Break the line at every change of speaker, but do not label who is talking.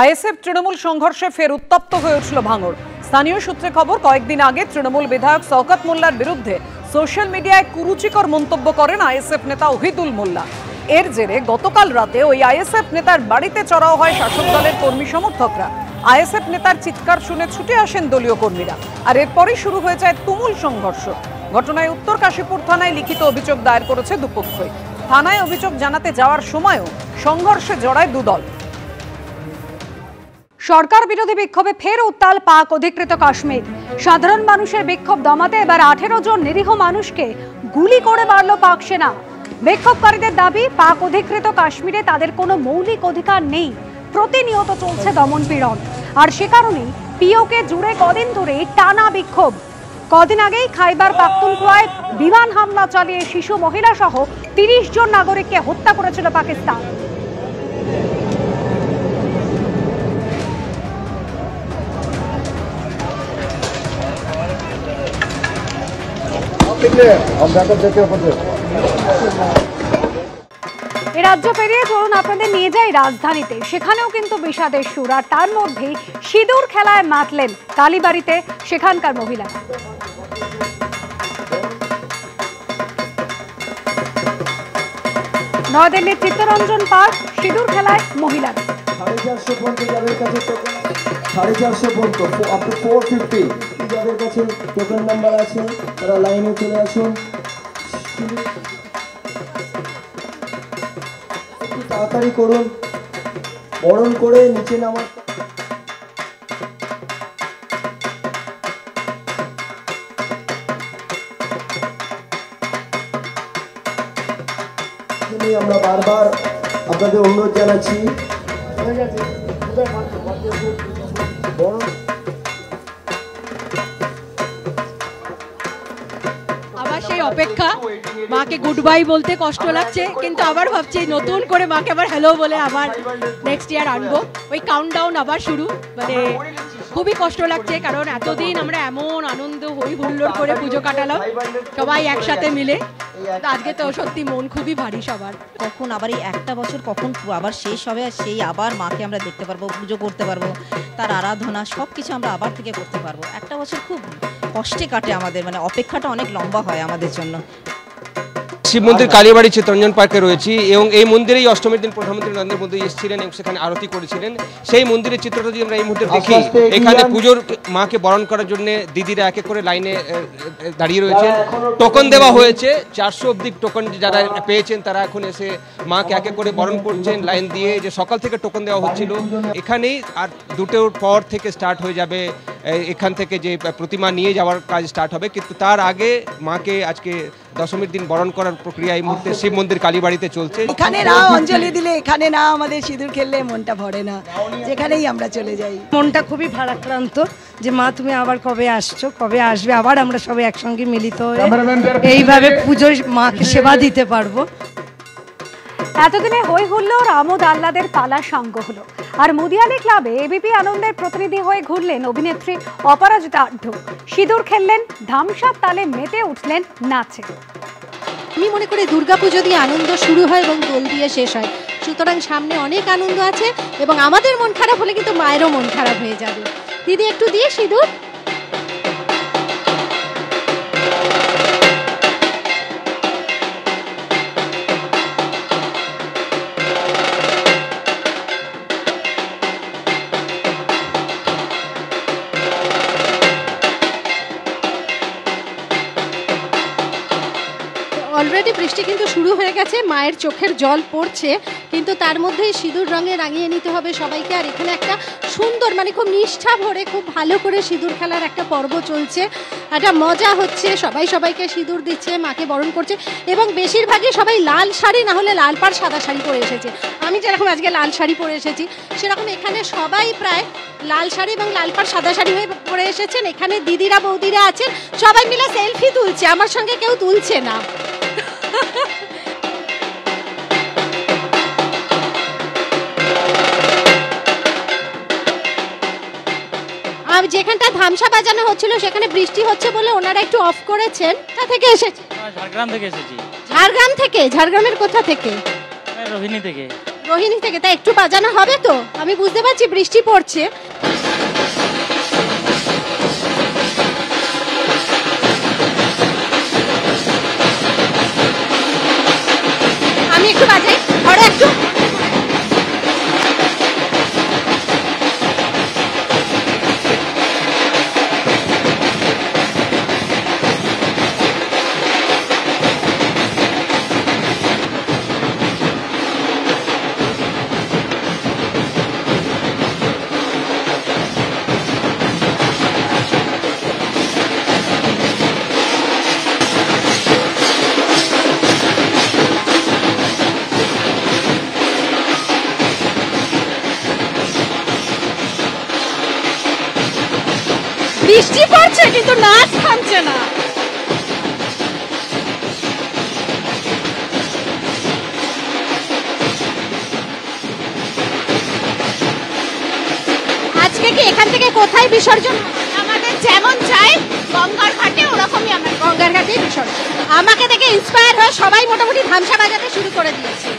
ISF Trinamool সংঘর্ষে ফের উত্তপ্ত হয়ে উঠল ভাঙড়। স্থানীয় সূত্রে খবর, কয়েকদিন আগে তৃণমূল বিধায়ক শওকত মোল্লার বিরুদ্ধে সোশ্যাল মিডিয়ায় কুরুচিকর মন্তব্য করেন আইএসএফ নেতা ওহিদুল মোল্লা। এর জেরে গতকাল রাতে ওই আইএসএফ নেতার বাড়িতে চড়াও হয় শাসক দলের কর্মী সমর্থকরা। আইএসএফ নেতার চিৎকার শুনে ছুটে আসেন দলীয় কর্মীরা, আর এরপরই শুরু হয়ে যায় তুমুল সংঘর্ষ। ঘটনায় উত্তর কাশীপুর থানায় লিখিত অভিযোগ দায়ের করেছে দুপক্ষই। থানায় অভিযোগ জানাতে যাওয়ার সময়ও সংঘর্ষে জড়ায় দুদল।
সরকার বিরোধী বিক্ষোভে ফের উত্তাল পাক অধিকৃত কাশ্মীর। সাধারণ মানুষের বিক্ষোভ দমাতে এবার 18 জন নিরীহ মানুষকে গুলি করে মারল পাক সেনা। বিক্ষোভকারীদের দাবি, পাক অধিকৃত কাশ্মীরে তাদের কোনো মৌলিক অধিকার নেই, প্রতিনিয়ত চলছে দমন পীড়ন। আর সে কারণেই পিওকে জুড়ে কদিন ধরে টানা বিক্ষোভ। কদিন আগেই খাইবার পাখতুনখোয়ায় বিমান হামলা চালিয়ে শিশু, মহিলা সহ 30 জন নাগরিককে হত্যা করেছিল পাকিস্তান। রাজ্য পেরিয়ে চলুন আপনাদের নিয়ে যাই রাজধানীতে। সেখানেও কিন্তু বিষাদের সুর, আর তার মধ্যেই সিঁদুর খেলায় মাতলেন কালীবাড়িতে সেখানকার মহিলারা। নয়াদিল্লির চিত্তরঞ্জন পার্ক, সিঁদুর খেলায় মহিলারা।
450 পর্যন্ত যাদের কাছে 450 পর্যন্ত আপ টু 450 যাদের কাছে টোকেন নাম্বার আছে তারা লাইনে চলে আসুন। একটু তাড়াতাড়ি করুন, বরণ করে নিচে নামার। আমরা বারবার আপনাদের অনুরোধ জানাচ্ছি,
আবার সেই অপেক্ষা। মাকে গুড বাই বলতে কষ্ট লাগছে, কিন্তু আবার ভাবছি নতুন করে মাকে আবার হ্যালো বলে আবার নেক্সট ইয়ার আনবো। ওই কাউন্টডাউন আবার শুরু, মানে খুবই কষ্ট লাগছে, কারণ এতদিন আমরা এমন আনন্দ হই হুল্লোড় করে পুজো কাটালাম সবাই একসাথে মিলে। আজকে তো সত্যি মন খুবই ভারী সবার।
কখন আবার এই একটা বছর কখন আবার শেষ হবে, আর সেই আবার মাকে আমরা দেখতে পারবো, পুজো করতে পারবো, তার আরাধনা সব কিছু আমরা আবার থেকে করতে পারবো। একটা বছর খুব কষ্টে কাটে আমাদের, মানে অপেক্ষাটা অনেক লম্বা হয় আমাদের জন্য।
শিব মন্দির কালীবাড়ি চিত্তরঞ্জন পার্কে রয়েছি, এবং এই মন্দিরেই অষ্টমীর দিন প্রধানমন্ত্রী নরেন্দ্র মোদী এসেছিলেন এবং সেখানে আরতি করেছিলেন। সেই মন্দিরের চিত্রটা যদি আমরা এই মুহূর্তে দেখি, এখানে পুজোর মাকে বরণ করার জন্য দিদিরা এক এক করে লাইনে দাঁড়িয়ে রয়েছে। টোকন দেওয়া হয়েছে, 400 অব্দি টোকন যারা পেয়েছেন তারা এখন এসে মাকে এক এক করে বরণ করছেন লাইন দিয়ে। যে সকাল থেকে টোকন দেওয়া হচ্ছিল, এখানেই আর 2টোর পর থেকে স্টার্ট হয়ে যাবে, এখান থেকে যে প্রতিমা নিয়ে যাওয়ার কাজ স্টার্ট হবে। কিন্তু তার আগে মাকে আজকে দশমীর দিন বরণ করার প্রক্রিয়া এই মুহূর্তে শিব মন্দির কালীবাড়িতে চলছে।
এখানে না অঞ্জলি দিলে, এখানে না আমাদের সিঁদুর খেললে মনটা ভরে না, যেখানেই আমরা চলে যাই।
মনটা খুবই ভারাক্রান্ত যে মা তুমি আবার কবে আসছো, কবে আসবে, আবার আমরা সবাই একসঙ্গে মিলিত হয়ে এইভাবে পুজোয় মাকে সেবা দিতে পারবো।
এতদিনে হই হুল্লোড়, আমোদ আহ্লাদের পালা সাঙ্গ হলো। আর মুদিয়ালি ক্লাবে এবিপি আনন্দের প্রতিনিধি হয়ে ঘুরলেন অভিনেত্রী অপরাজিতা আঢ্য। সিঁদুর খেললেন, ধামসার তালে মেতে উঠলেন নাচে।
আমি মনে করি দুর্গাপুজো দিয়ে আনন্দ শুরু হয় এবং দোল দিয়ে শেষ হয়, সুতরাং সামনে অনেক আনন্দ আছে, এবং আমাদের মন খারাপ হলে কিন্তু মায়েরও মন খারাপ হয়ে যাবে। দিদি একটু দিয়ে সিঁদুর। অলরেডি বৃষ্টি কিন্তু শুরু হয়ে গেছে, মায়ের চোখের জল পড়ছে, কিন্তু তার মধ্যেই সিঁদুর রঙে রাঙিয়ে নিতে হবে সবাইকে। আর এখানে একটা সুন্দর, মানে খুব নিষ্ঠা ভরে খুব ভালো করে সিঁদুর খেলার একটা পর্ব চলছে, একটা মজা হচ্ছে। সবাই সবাইকে সিঁদুর দিচ্ছে, মাকে বরণ করছে, এবং বেশিরভাগই সবাই লাল শাড়ি না হলে লাল পাড় সাদা শাড়ি পরে এসেছে। আমি যেরকম আজকে লাল শাড়ি পরে এসেছি, সেরকম এখানে সবাই প্রায় লাল শাড়ি এবং লাল পাড় সাদা শাড়ি হয়ে পরে এসেছেন। এখানে দিদিরা বৌদিরা আছেন, সবাই মিলে সেলফি তুলছে, আমার সঙ্গে কেউ তুলছে না। যেখানটা ধামসা বাজানো হচ্ছিল সেখানে বৃষ্টি হচ্ছে বলে ওনারা একটু অফ করেছেন। কোথা থেকে এসেছে?
ঝাড়গ্রাম থেকে এসেছি।
ঝাড়গ্রাম থেকে? ঝাড়গ্রামের কোথা থেকে?
রোহিণী থেকে।
রোহিণী থেকে, তা একটু বাজানো হবে তো? আমি বুঝতে পারছি বৃষ্টি পড়ছে। আমি একটু বাজাই, ধরো একটু। বৃষ্টি পড়ছে কিন্তু নাচ থামছে না। আজকে কি এখান থেকে কোথায় বিসর্জন? আমাদের যেমন চাই গঙ্গার ঘাটে, ওরকমই আমরা গঙ্গার ঘাটে বিসর্জন। আমাকে দেখে ইন্সপায়ার হয়ে সবাই মোটামুটি ধামসা বাজাতে শুরু করে দিয়েছে।